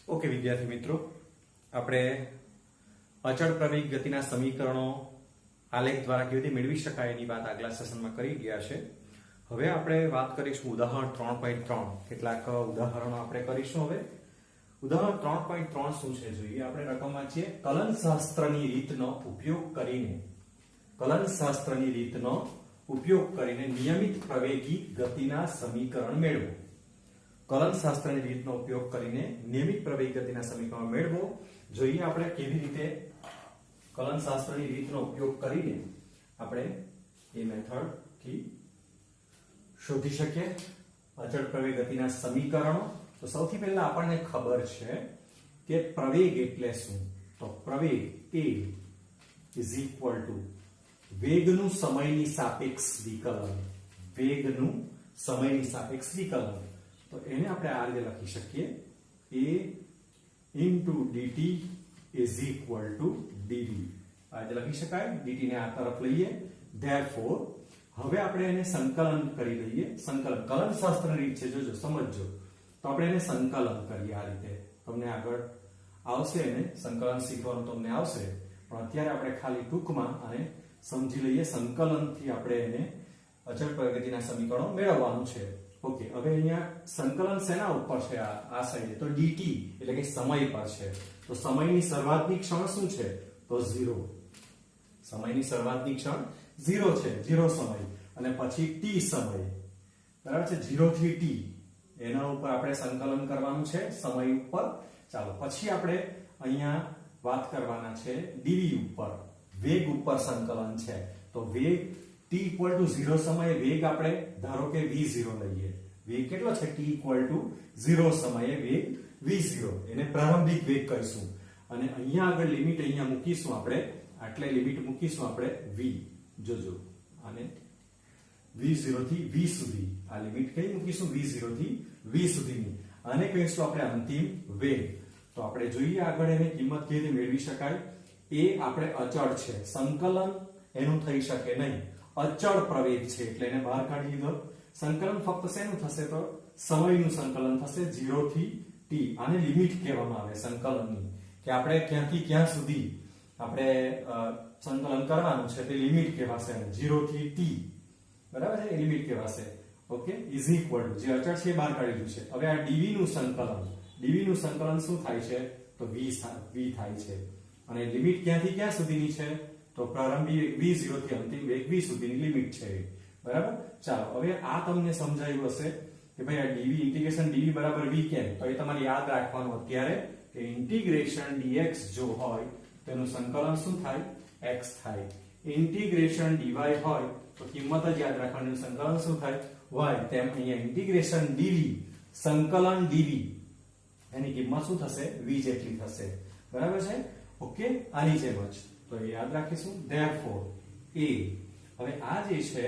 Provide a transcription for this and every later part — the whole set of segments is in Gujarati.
ઓકે વિદ્યાર્થી મિત્રો, આપણે અચળ પ્રવેગ ગતિના સમીકરણો આલેખ દ્વારા કેવી રીતે મેળવી શકાય એની વાત આગલા સેશનમાં કરી ગયા છે. હવે આપણે વાત કરીશું ઉદાહરણ 3.3. કેટલાક ઉદાહરણો આપણે કરીશું. હવે ઉદાહરણ 3.3 શું છે જોઈએ. આપણે રકમ વાંચીએ. કલનશાસ્ત્રની રીતનો ઉપયોગ કરીને નિયમિત પ્રવેગી ગતિના સમીકરણ મેળવો. કલનશાસ્ત્રની રીતનો ઉપયોગ કરીને નિયમિત પ્રવેગી ગતિના સમીકરણ મેળવો. જોઈએ આપણે કેવી રીતે કલનશાસ્ત્રની રીતનો ઉપયોગ કરીને આપણે એ મેથડ થી શોધી શકીએ અચળ પ્રવેગ ગતિના સમીકરણો. તો સૌથી પહેલા આપણને ખબર છે કે પ્રવેગ એટલે શું. તો પ્રવેગ એ ઇઝ ઇક્વલ ટુ વેગનું સમયની સાપેક્ષ વિકલન. વેગનું સમયની સાપેક્ષ વિકલન. તો એને આપણે આ રીતે લખી શકીએ a into dt is equal to dv. આ રીતે લખી શકાય. dt ને આ તરફ લઈએ. therefore હવે આપણે એને સંકલન કરી લઈએ. સંકલન કલનશાસ્ત્રની રીત છે, જોજો સમજજો. તો આપણે એને સંકલન કરીએ આ રીતે. તમને આગળ આવશે એને સંકલન શીખવાનું તમને આવશે, પણ અત્યારે આપણે ખાલી ટૂંકમાં આને સમજી લઈએ. સંકલનથી આપણે એને અચળ પ્રગતિના સમીકરણો મેળવવાનું છે. ઓકે, હવે અહીંયા સંકલન શેના ઉપર છે? આ સાઈડે તો dt એટલે કે સમય પર છે. તો સમયની શરૂઆતની ક્ષણ શું છે? તો 0. સમયની શરૂઆતની ક્ષણ 0 છે, 0 સમય. અને પછી t સમય, બરાબર છે, 0 થી t. એના ઉપર આપણે સંકલન કરવાનું છે સમય ઉપર. ચાલો પછી આપણે અહીંયા વાત કરવાના છે dv ઉપર. વેગ ઉપર સંકલન છે. તો વેગ t = 0 સમયે વેગ આપણે ધારો કે v0 લઈએ. વેગ કેટલો છે? t = 0 સમયે વેગ v0. એને પ્રારંભિક વેગ કહીશું. અને અહીંયા આગળ લિમિટ અહીંયા મૂકીશું આપણે. આટલે લિમિટ મૂકીશું આપણે v. જોજો, અને v0 થી v સુધી આ લિમિટ કઈ મૂકીશું? v0 થી v સુધીની. આને કહીશું આપણે અંતિમ વેગ. તો આપણે જોઈએ આગળ એને કિંમત કેવી રીતે મેળવી શકાય. એ આપણે અચળ છે, સંકલન એનું થઈ શકે નહીં. અચળ પ્રવેગ છે એટલે એને બહાર કાઢી લીધો. સંકલન ફક્ત શેનું થશે? તો સમયનું સંકલન થશે 0 થી t. આને લિમિટ કહેવામાં આવે સંકલનની, કે આપણે ક્યાંથી ક્યાં સુધી આપણે સંકલન કરવાનું છે તે લિમિટ કહેવાશે. 0 થી t, બરાબર છે, એ લિમિટ કહેવાશે. ઓકે, ઇઝ ઇક્વલ ટુ જે અચળ છે એ બહાર કાઢી દીધું છે. હવે આ dv નું સંકલન શું થાય છે? તો v થાય છે. અને લિમિટ ક્યાંથી ક્યાં સુધીની છે? તો પ્રારંભિક v0 થી અંતિમ વેગ v સુધીની લિમિટ છે, બરાબર. ચાલો હવે આ તમને સમજાયું હશે કે ભાઈ આ dv ઇન્ટિગ્રેશન dv બરાબર v કેમ. તો એ તમારે યાદ રાખવાનું અત્યારે કે ઇન્ટિગ્રેશન dx જો હોય તેનું સંકલન શું થાય? x થાય. ઇન્ટિગ્રેશન dy હોય તો કિંમત જ યાદ રાખવાની, સંકલન શું થાય? y. તેમ અહીંયા ઇન્ટિગ્રેશન dv સંકલન dv એની કિંમત શું થશે? v જેટલી થશે, બરાબર છે. ઓકે, આની જેમ જ. તો એ યાદ રાખીશું. therefore a, હવે આ જે છે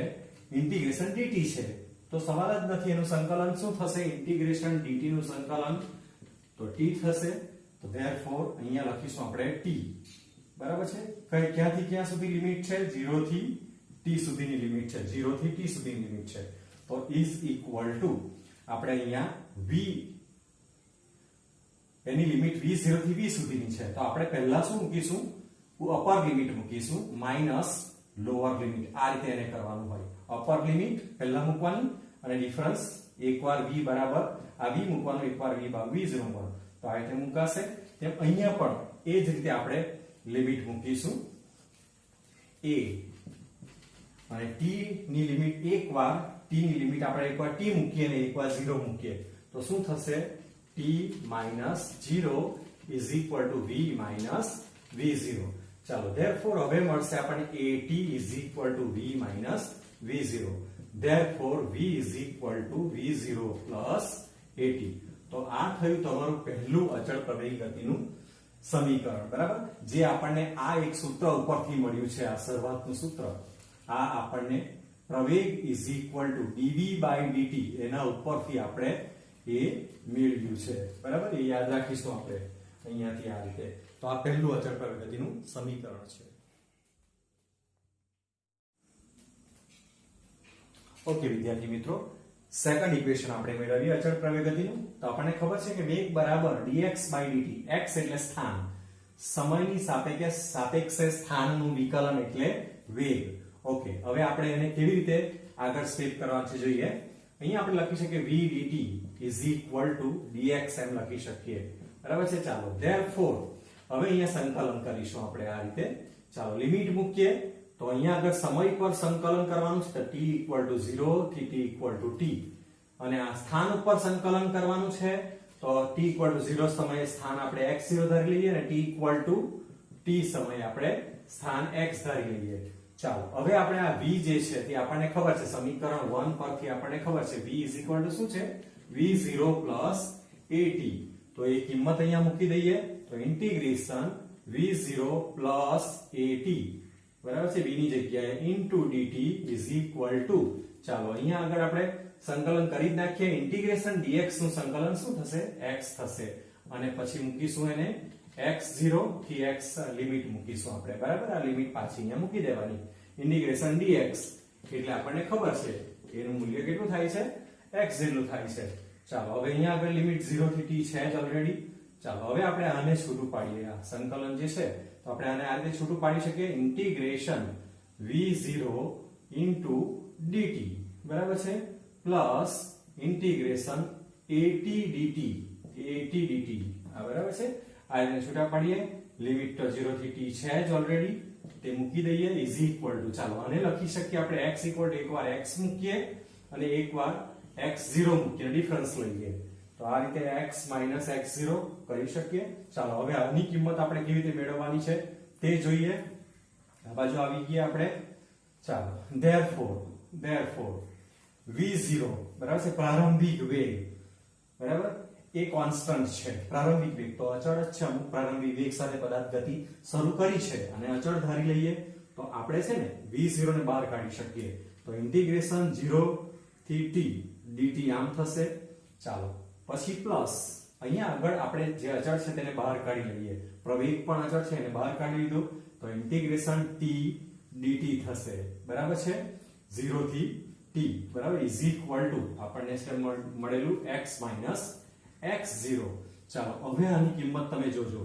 ઇન્ટિગ્રેશન dt છે, તો સવાલ જ નથી એનું સંકલન શું થશે? ઇન્ટિગ્રેશન dt નું સંકલન તો t થશે. તો therefore અહીંયા લખીશું આપણે t, બરાબર છે. કઈ ક્યાંથી ક્યાં સુધી લિમિટ છે? 0 થી t સુધીની લિમિટ છે. 0 થી t સુધીની લિમિટ છે. તો ઇઝ ઇક્વલ ટુ આપણે અહીંયા v એની લિમિટ v0 થી v સુધીની છે. તો આપણે પહેલા શું મૂકીશું? અપર લિમિટ મૂકીશું માઈનસ લોઅર લિમિટ. આ રીતે એને કરવાનું હોય. અપર લિમિટ પહેલા મૂકવાની અને ડિફરન્સ એકવાર v બરાબર આ v મૂકવાનું, એકવાર v બરાબર v0 મૂકવાનું. તો આ રીતે મૂકાશે. તેમ અહીંયા પણ એ જ રીતે આપણે લિમિટ મૂકીશું a અને t ની લિમિટ એકવાર t ની લિમિટ આપણે એકવાર t મૂકીએ અને એકવાર 0 મૂકીએ તો શું થશે? t - 0 is equal to v minus v0. ચાલો therefore હવે મળશે આપણને at is equal to v minus v0. therefore v is equal to v0 plus at. તો આ થયું તમારું પહેલું અચળ પ્રવેગી ગતિનું સમીકરણ, બરાબર. જે આપણને આ એક સૂત્ર ઉપરથી મળ્યું છે, આ શરૂઆતનું સૂત્ર. આ આપણને પ્રવેગ is equal to dv by dt એના ઉપરથી આપણે એ મેળવ્યું છે, બરાબર. એ યાદ રાખીશું આપણે અહીંયાથી આ રીતે. તો આ પહેલું અચળ પ્રવેગ ગતિનું સમીકરણ છે. ઓકે વિદ્યાર્થી મિત્રો, સેકન્ડ ઇક્વેશન આપણે મેળવી અચળ પ્રવેગ ગતિનું. તો આપણને ખબર છે કે વેગ બરાબર dx by dt. x એટલે સ્થાન, સમયની સાપેક્ષે સ્થાનનું વિકલન એટલે વેગ. ઓકે, હવે આપણે એને કેવી રીતે આગળ સ્ટેપ કરવાનું છે જોઈએ. અહીંયા આપણે લખી શકીએ v dt is equal to dx એમ લખી શકીએ. બરાબર છે. ચાલો therefore હવે અહીંયા સંકલન કરીશું આપણે આ રીતે. ચાલો લિમિટ મૂકીએ. તો અહીંયા આગળ સમય પર સંકલન કરવાનું છે, તો t equal to 0 થી t equal to t. અને આ સ્થાન ઉપર સંકલન કરવાનું છે, તો t equal to 0 સમયે સ્થાન આપણે x0 ધારી લઈએ અને t equal to t સમયે આપણે સ્થાન x ધારી લઈએ. ચાલો હવે આપણે આ v જે છે તે આપણને ખબર છે, સમીકરણ 1 પરથી આપણને ખબર છે v is equal to શું છે, v0 plus at. તો એ કિંમત અહીંયા મૂકી દઈએ, તો ઇન્ટિગ્રેશન v0 plus at બરાબર છે, v ની જગ્યાએ into dt is equal to, ચાલો અહીંયા આગળ આપણે સંકલન કરી જ નાખીએ. ઇન્ટિગ્રેશન dx નું સંકલન શું થશે, x થશે, અને પછી મૂકીશું એને x0 થી x લિમિટ મૂકીશું આપણે. બરાબર, આ લિમિટ પાછી અહીંયા મૂકી દેવાની. ઇન્ટિગ્રેશન dx એટલે આપણને ખબર છે એનું મૂલ્ય કેટલું થાય છે, x જેટલું થાય છે. ચાલો હવે અહીંયા આગળ લિમિટ 0 થી t છે જ ઓલરેડી. ચાલો હવે આપણે આને છૂટું પાડીએ. આ સંકલન જે છે તો આપણે આને આ રીતે છૂટું પાડી શકીએ. ઇન્ટિગ્રેશન v0 into dt બરાબર છે, પ્લસ ઇન્ટિગ્રેશન at dt આ બરાબર છે. આ રીતે છૂટા પાડીએ. લિમિટ તો 0 થી t છે જ ઓલરેડી, તે મૂકી દઈએ ઇઝ ઇક્વલ ટુ, ચાલો આને લખી શકીએ આપણે x ઇક્વલ ટુ એકવાર x મૂકીએ અને એકવાર x0 મૂકીએ, ડિફરન્સ લઈએ. તો આ રીતે x x0 કરી શકીએ. ચાલો હવે આની કિંમત આપણે કેવી રીતે મેળવવાની છે તે જોઈએ. આ બાજુ આવી ગયા આપણે. ચાલો therefore v0 બરાબર છે, પ્રારંભિક વેગ બરાબર એ કોન્સ્ટન્ટ છે. પ્રારંભિક વેગ તો અચળ જ છે, અમુક પ્રારંભિક વેગ સાથે પદાર્થ ગતિ શરૂ કરી છે અને અચળ ધારી લઈએ તો આપણે છે ને v0 ને બહાર કાઢી શકીએ. તો ઇન્ટિગ્રેશન 0 થી t dt આમ થશે. ચાલો પછી પ્લસ અહીંયા આગળ આપણે જે અચળ છે તેને બહાર કાઢી લઈએ. પ્રવેગ પણ અચળ છે એને બહાર કાઢી લીધું, તો ઇન્ટિગ્રેશન t dt થશે. બરાબર છે, 0 થી t બરાબર ઇઝ ઇક્વલ ટુ આપણને છે મળેલું x x0. ચાલો હવે આની કિંમત તમે જોજો,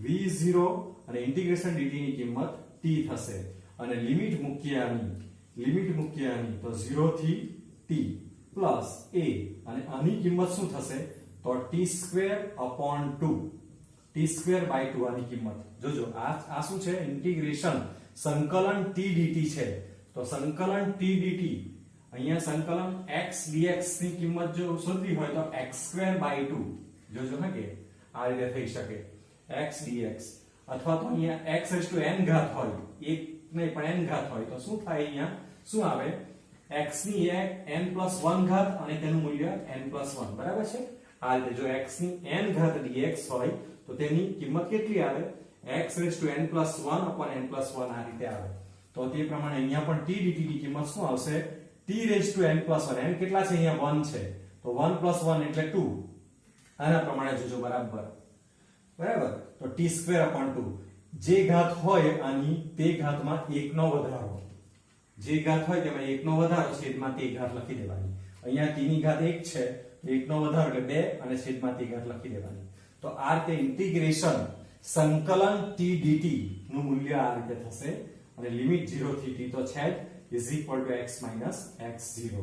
v0 અને ઇન્ટિગ્રેશન dt ની કિંમત t થશે અને લિમિટ મૂકીએ આની તો 0 થી t પ્લસ a અને આની કિંમત શું થશે તો t2/2 t2/2 આની કિંમત જોજો. આ શું છે, ઇન્ટિગ્રેશન સંકલન t dt છે. તો સંકલન t dt અહીંયા સંકલન x dx ની કિંમત જો શોધવી હોય તો x2/2 જોજો હા કે આ રીતે થઈ શકે x dx, અથવા તો અહીંયા x n ઘાત હોય, એક નહીં પણ n ઘાત હોય તો શું થાય, અહીંયા શું આવે x ની n+1 ઘાત અને તેનું મૂલ્ય n+1 બરાબર છે. આ રીતે જો x ની n ઘાત dx હોય તો તેની કિંમત કેટલી આવે, xn+1/n+1 આ રીતે આવે. તો તે પ્રમાણે અહીંયા પણ t dt ની કિંમત શું આવશે, tn+1. n કેટલા છે, અહીંયા 1 છે તો 1+1 એટલે 2. આના પ્રમાણે જોજો બરાબર. તો t2/2 જે ઘાત હોય આની તે ઘાતમાં 1 નો વધારો, જે ઘાત હોય તેમાં 1 નો વધારો, છેદમાં તે ઘાત લખી દેવાની. અહીંયા t ની ઘાત 1 છે તો 1 નો વધારો એટલે 2 અને છેદમાં તે ઘાત લખી દેવાની. તો આ રીતે ઇન્ટિગ્રેશન સંકલન t dt નું મૂલ્ય આ રીતે થશે અને લિમિટ 0 થી t તો છે જ is equal to x x0.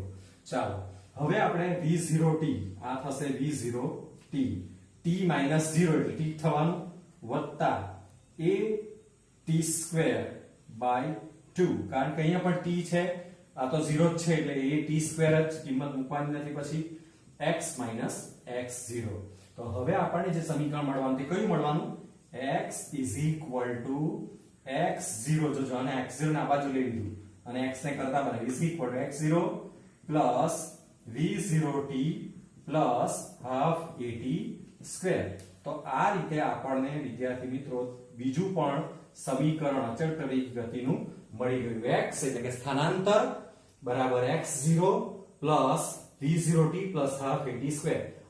ચાલો હવે આપણે v0t આ થશે v0t, t -0 એટલે t થવાનું વત્તા at2/2, કારણ કે અહીંયા પણ t છે, આ તો 0 જ છે એટલે at2 જ કિંમત મૂકવાની નથી, પછી x x0. તો હવે આપણને જે સમીકરણ મળવાનું તે કયું મળવાનું, x is equal to x0 જોજો, અને x0 ને આ બાજુ લઈ લીધું અને x ને કરતા બનાવી is equal to x0 plus v0t plus half at2. તો આ રીતે આપણને વિદ્યાર્થી મિત્રો બીજું પણ સમીકરણ અચળ પ્રવેગ ગતિનું મળી ગયું. x એટલે કે સ્થાનાંતર બરાબર x0 plus v0t plus half at2.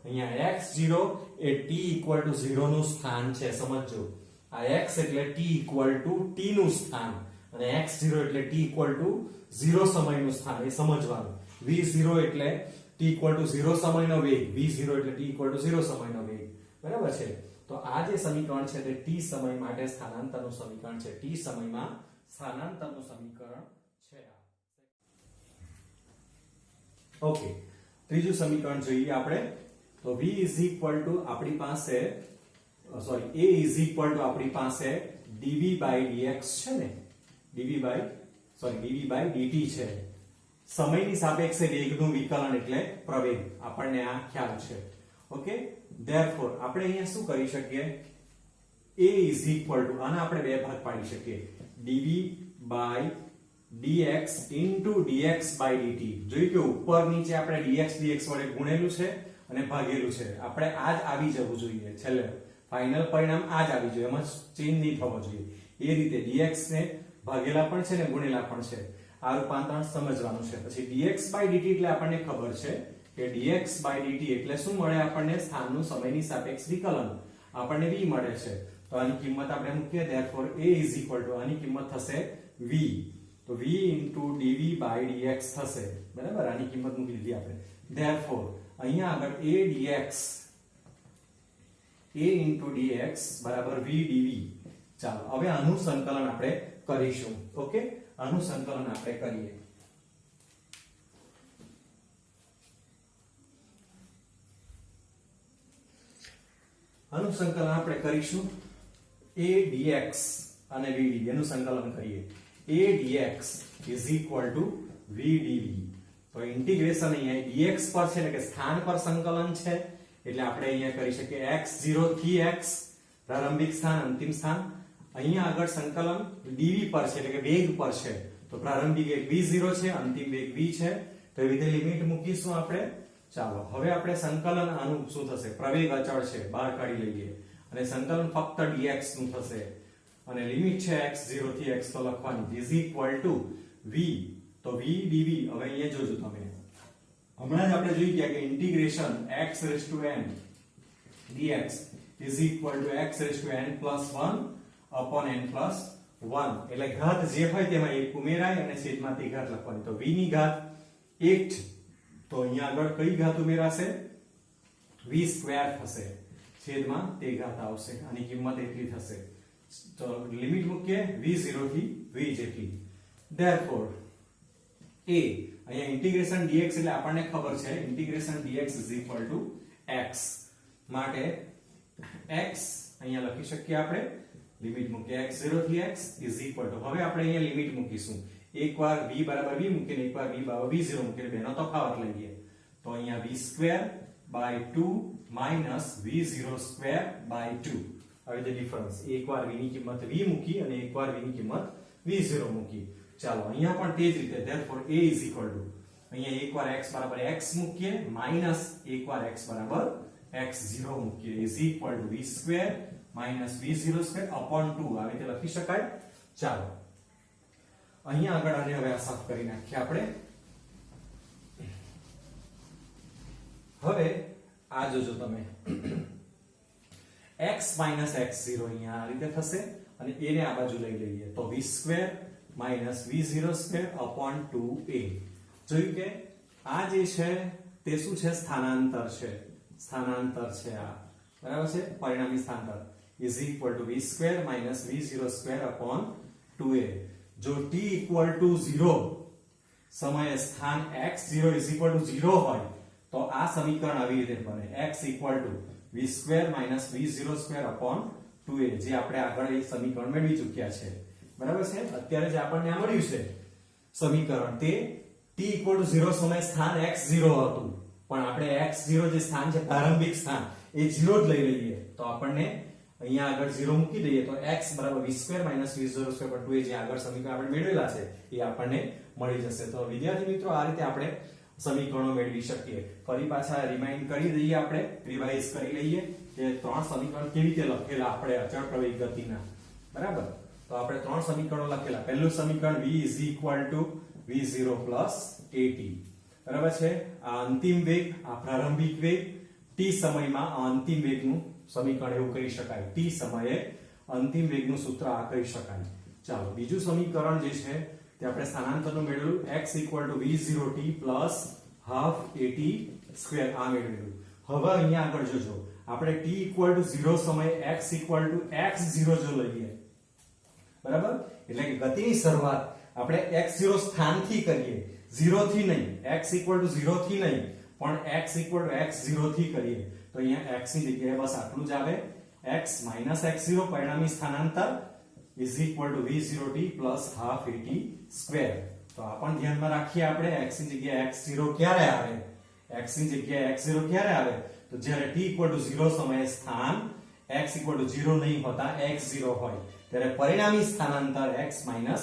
અહીંયા x0 A t equal to 0 નું સ્થાન છે, સમજો. આ x એટલે t equal to t નું સ્થાન અને x0 એટલે t equal to 0 સમયનું સ્થાન, એ સમજવાનું. v0 એટલે t = 0 સમયનો વેગ v0 એટલે t = 0 સમયનો વેગ બરાબર છે તો આ જે સમીકરણ છે તે t સમય માટે સ્થાનાંતરનું સમીકરણ છે t સમયમાં સ્થાનાંતરનું સમીકરણ છે આ ઓકે ત્રીજું સમીકરણ જોઈએ આપણે તો v આપણી પાસે સોરી a આપણી પાસે dv/dx છે ને dv/dt છે સમયની સાપેક્ષે વેગનું વિકલન એટલે પ્રવેગ આપણને આ ખ્યાલ છે ઓકે ધેરફોર આપણે અહીંયા શું કરી શકીએ a આને આપણે બે ભાગ પાડી શકીએ dv/dx dx/dt જોઈ કે ઉપર નીચે આપણે dx dx વડે ગુણેલું છે અને ભાગેલું છે આપણે આ જ આવી જવું જોઈએ છેલ્લે ફાઇનલ પરિણામ આ જ આવી જોઈએ એમાં ચેન્જ નહીં થવો જોઈએ એ રીતે dx ને ભાગેલા પણ છે ને ગુણેલા પણ છે આ રૂપાંતરણ સમજવાનું છે પછી dx/dt એટલે આપણને ખબર છે કે dx/dt એટલે શું મળે આપણને સ્થાનનું સમયની સાપેક્ષ વિકલન આપણને v મળે છે તો આની કિંમત આપણે મૂકીએ therefore a આની કિંમત થશે v તો v dv/dx થશે બરાબર આની કિંમત મૂકી દીધી આપણે therefore અહીંયા આગળ a dx બરાબર v dv ચાલો હવે આનું સંકલન આપણે કરીશું ઓકે આનું સંકલન આપણે કરીએ આનું સંકલન આપણે કરીશું a dx અને v dv એનું સંકલન કરીએ a dx v dv તો ઇન્ટિગ્રેશન અહીંયા dx પર છે એટલે કે સ્થાન પર સંકલન છે એટલે આપણે અહીંયા કરી શકીએ x0 થી x પ્રારંભિક સ્થાન અંતિમ સ્થાન અહીંયા આગળ સંકલન dv પર છે એટલે કે વેગ પર છે તો પ્રારંભિક વેગ v0 છે અંતિમ વેગ v છે તો એવી રીતે લિમિટ મૂકીશું આપણે ચાલો હવે આપણે સંકલન આનું શું થશે પ્રવેગ અચળ છે બહાર કાઢી લઈએ અને સંકલન ફક્ત dx નું થશે અને લિમિટ છે x0 થી x તો લખવાની is equal to v તો v dv હવે અહીંયા જોજો તમે હમણાં જ આપણે જોઈ ગયા કે integration x⁻n dx is equal to x⁻n + 1 upon n + 1 એટલે ઘાત જે હોય તેમાં એક ઉમેરાય અને છેદમાં તે ઘાત લખવાની તો v ની ઘાત 1 તો અહીંયા આગળ કઈ ઘાત ઉમેરાશે v² થશે છેદમાં તે ઘાત આવશે આની કિંમત એટલી થશે તો લિમિટ મૂકીએ v0 થી v જેટલી therefore a અહીંયા ઇન્ટિગ્રેશન dx એટલે આપણને ખબર છે ઇન્ટિગ્રેશન dx = x માટે x અહીંયા લખી શકીએ આપણે લિમિટ મૂકીએ x0 થી x હવે આપણે અહીંયા લિમિટ મૂકીશું એકવાર v બરાબર v મૂકીને એકવાર v બરાબર v0 મૂકીને બેનો તફાવત લઈએ તો અહીંયા v²/2 v02/2 હવે જે ડિફરન્સ એકવાર v ની કિંમત v મૂકી અને એકવાર v ની કિંમત v0 મૂકી ચાલો અહીંયા પણ તે જ રીતે therefore a અહીંયા એકવાર x બરાબર x મૂકીએ માઈનસ એકવાર x બરાબર x0 મૂકીએ is equal to v² v02/2 આવી રીતે લખી શકાય ચાલો અહીંયા આગળ આને હવે આ સાફ કરી નાખીએ આપણે હવે આ જોજો તમે x - x0 અહીંયા આ રીતે થશે અને a ને આ બાજુ લઈ લઈએ તો v² v02/2a જોયું કે આ જે છે તે શું છે સ્થાનાંતર છે આ બરાબર છે પરિણામી સ્થાનાંતર is equal to v² v02/2a જો t = 0 સમયે સ્થાન x0 = 0 હોય તો આ સમીકરણ આવી રીતે બને x = v² v02/2a જે આપણે આગળ એ સમીકરણ મેળવી ચૂક્યા છે બરાબર છે અત્યારે જે આપણને આ મળ્યું છે સમીકરણ તે t = 0 સમયે સ્થાન x0 હતું પણ આપણે x0 જે સ્થાન છે પ્રારંભિક સ્થાન એ 0 જ લઈ લઈએ તો આપણને અહીંયા આગળ 0 મૂકી દઈએ તો x = v² v02/2a જે આગળ સમીકરણ આપણે મેળવેલા છે એ આપણને મળી જશે તો વિદ્યાર્થી મિત્રો આ રીતે આપણે સમીકરણો મેળવી શકીએ ફરી પાછા રિમાઇન્ડ કરી દઈએ આપણે રિવાઇઝ કરી લઈએ કે ત્રણ સમીકરણ કેવી રીતે લખેલા આપણે અચળ પ્રવેગ ગતિના બરાબર તો આપણે ત્રણ સમીકરણો લખેલા પહેલું સમીકરણ v = v0 + at બરાબર છે આ અંતિમ વેગ આ પ્રારંભિક વેગ t સમયમાં આ અંતિમ વેગનું સમીકરણ એવું કહી શકાય t સમયે અંતિમ વેગનું સૂત્ર આ કહી શકાય ચાલો બીજું સમીકરણ જે છે તે આપણે સ્થાનાંતરનું મેળવ્યું x = v0t + half at square આ મેળવેલું. હવે અહીંયા આગળ જોજો આપણે t = 0 સમયે x = x0 જો લઈએ બરાબર, એટલે કે ગતિની શરૂઆત આપણે x0 સ્થાનથી કરીએ, 0 થી નહીં, x = 0 થી નહીં પણ x = x0 થી કરીએ તો અહીંયા x ની જગ્યાએ બસ આટલું જ આવે, x - x0 પરિણામી સ્થાનાંતર = v0t + હાફ at સ્ક્વેર. તો આ પણ ધ્યાનમાં રાખીએ આપણે, x ની જગ્યાએ x0 ક્યારે આવે, x ની જગ્યાએ x0 ક્યારે આવે તો જ્યારે t = 0 સમયે સ્થાન x = 0 નહીં હોતા x0 હોય ત્યારે પરિણામી સ્થાનાંતર x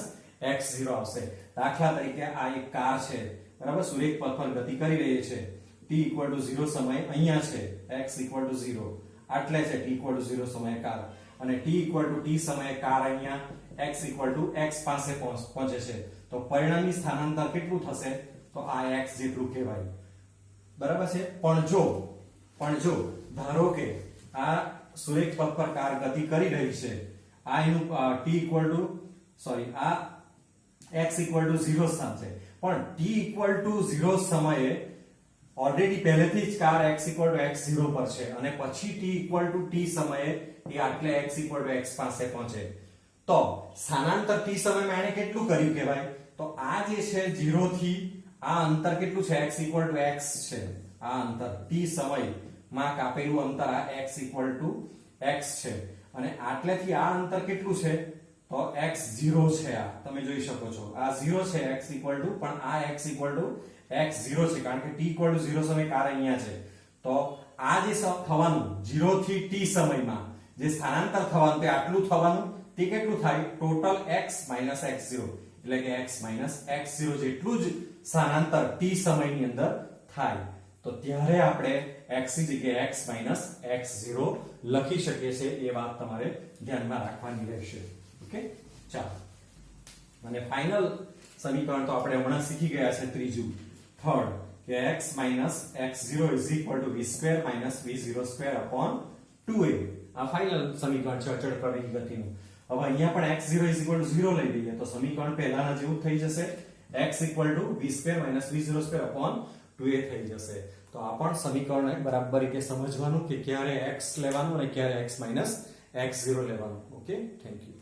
- x0 આવશે. દાખલા તરીકે આ એક કાર છે બરાબર, સુરેખ પથ પર ગતિ કરી રહી છે, t = 0 સમયે અહીંયા છે, x = 0 આટલે છે t = 0 સમયે કાર, અને t = t સમયે કાર અહીંયા x = x પાસે પહોંચે છે તો પરિણામી સ્થાનાંતર કેટલું થશે તો આ x જેટલું કહેવાય બરાબર છે. પણ જો ધારો કે આ સુરેખ પથ પર કાર ગતિ કરી રહી છે, આ એનું આ x = 0 સ્થાન છે પણ t = 0 સમયે ઓલરેડી પહેલેથી જ કાર x = x0 પર છે અને પછી t = t સમયે એ આટલે x = x પાસે પહોંચે તો સ્થાનાંતર t સમયમાં એને કેટલું કર્યું કહેવાય તો આ જે છે 0 થી આ અંતર કેટલું છે x = x છે, આ અંતર t સમયમાં કાપેલું અંતર આ x = x છે અને આટલેથી આ અંતર કેટલું છે તો x0 છે, આ તમે જોઈ શકો છો આ 0 છે x = પણ આ x = x0 છે કારણ કે t = 0 સમયે કાર અહીંયા છે તો આ જે થવાનું 0 થી t સમયમાં જે સ્થાનાંતર થવાનું તે આટલું થવાનું, તે કેટલું થાય ટોટલ x - x0 એટલે કે x - x0 જેટલું જ સ્થાનાંતર t સમયની અંદર થાય તો ત્યારે આપણે x ની જગ્યાએ x - x0 લખી શકીએ છીએ. એ વાત તમારે ધ્યાનમાં રાખવાની રહેશે. ઓકે, ચાલો અને ફાઇનલ સમીકરણ તો આપણે હમણાં શીખી ગયા છે, ત્રીજું થર્ડ કે x - x0 = v² - v02 2a. આ ફાઇનલ સમીકરણ છે અચળ પ્રવેગી ગતિનું. હવે અહીંયા પણ x0 = 0 લઈ લઈએ તો સમીકરણ પહેલાના જેવું થઈ જશે, x = v² - v02 2a થઈ જશે. તો આ પણ સમીકરણ બરાબર રીતે સમજવાનું કે ક્યારે x લેવાનું અને ક્યારે x - x0 લેવાનું. Okay, thank you.